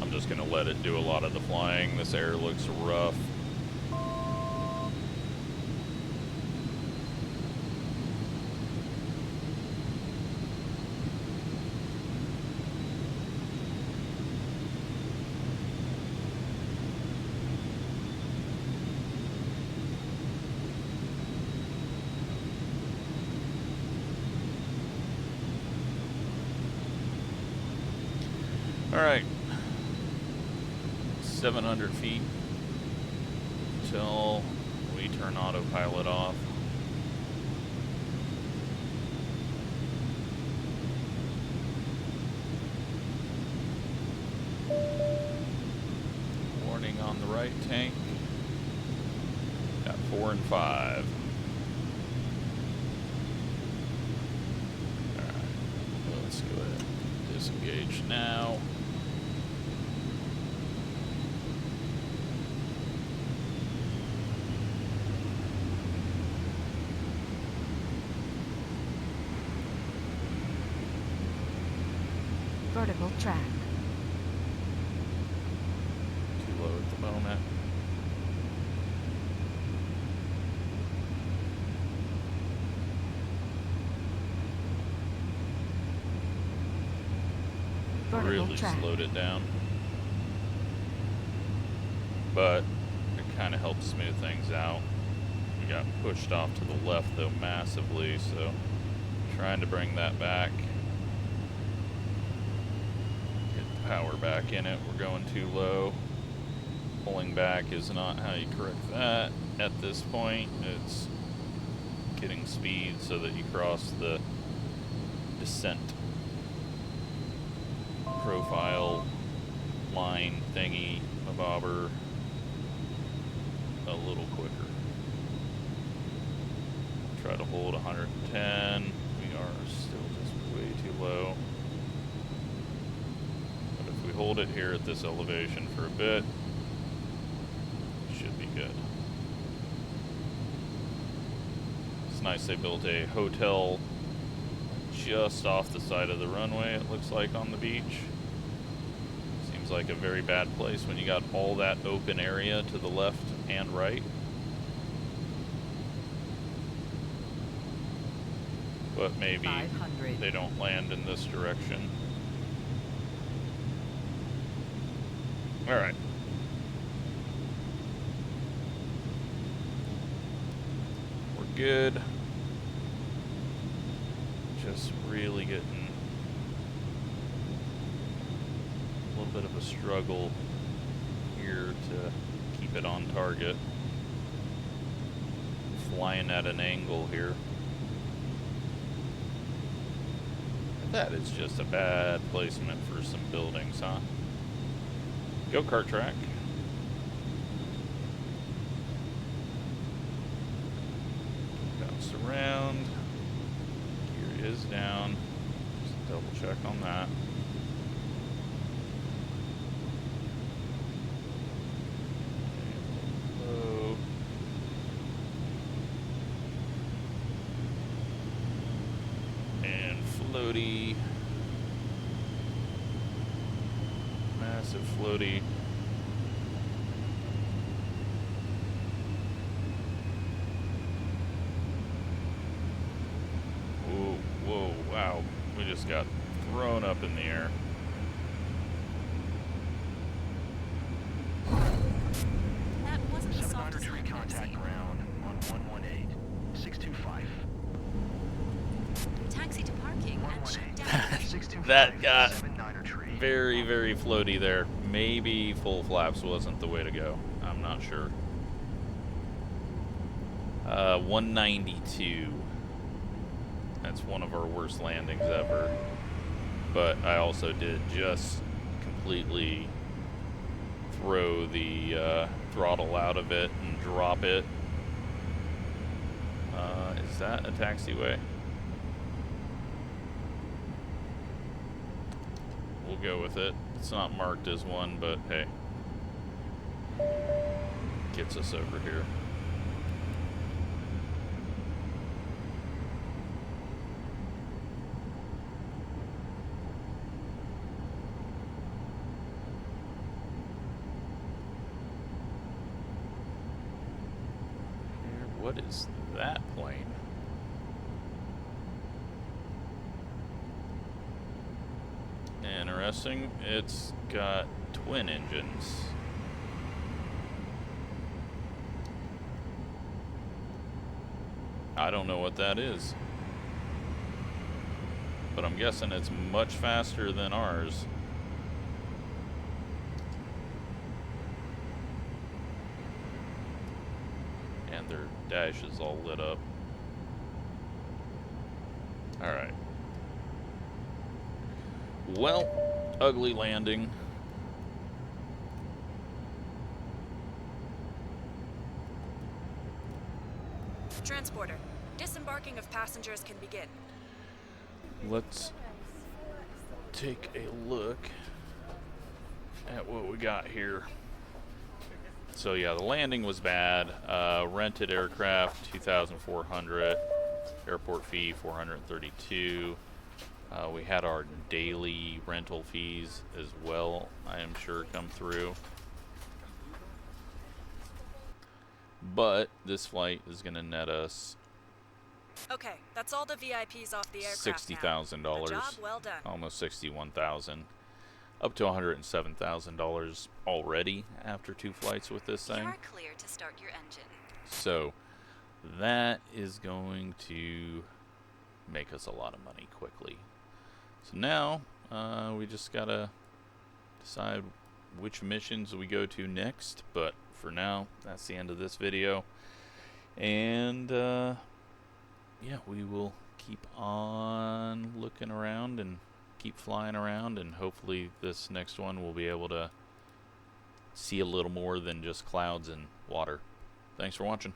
I'm just gonna let it do a lot of the flying. This air looks rough. All right, 700 feet until we turn autopilot off. the right tank. Got 4 and 5. Alright, let's go ahead and disengage now. Vertical track. Too low at the moment. Vertical Really track. slowed it down. But it kind of helped smooth things out. We got pushed off to the left though massively, so trying to bring that back. Get the power back in it. We're going too low. Pulling back is not how you correct that at this point. It's getting speed so that you cross the descent profile line thingy bobber a little quicker. Try to hold 110. We are still just way too low. But if we hold it here at this elevation for a bit, it should be good. It's nice they built a hotel just off the side of the runway, it looks like, on the beach. Seems like a very bad place when you got all that open area to the left and right. But maybe they don't land in this direction. Alright. We're good. Just really getting a little bit of a struggle here to keep it on target. Flying at an angle here. That is just a bad placement for some buildings, huh? Go-kart track. Bounce around. Gear is down. Just double check on that. Low. And floaty. Massive floaty. Whoa, wow. We just got thrown up in the air. That wasn't the 700 softest tree landing I've contact seen. ground on 118, 625. Taxi to parking and shut 118, down. 625, That got 79er tree. very, very floaty there. Maybe full flaps wasn't the way to go. I'm not sure. 192. That's one of our worst landings ever. But I also did just completely throw the throttle out of it and drop it. Is that a taxiway? We'll go with it. It's not marked as one, but hey. Gets us over here. What is that plane? Interesting. It's got twin engines. I don't know what that is. But I'm guessing it's much faster than ours. And their dash is all lit up. Alright. Well, ugly landing. Disembarking of passengers can begin. Let's take a look at what we got here. So yeah, the landing was bad. Rented aircraft 2,400. Airport fee 432. We had our daily rental fees as well, I am sure, come through. But this flight is going to net us Okay, that's all the VIPs off the aircraft $60,000, now. A job well done. almost $61,000, up to $107,000 already after 2 flights with this thing. You are clear to start your engine. So that is going to make us a lot of money quickly. So now we just gotta decide which missions we go to next. But for now, that's the end of this video. And yeah, we will keep on looking around and keep flying around, and hopefully this next one we'll be able to see a little more than just clouds and water. Thanks for watching.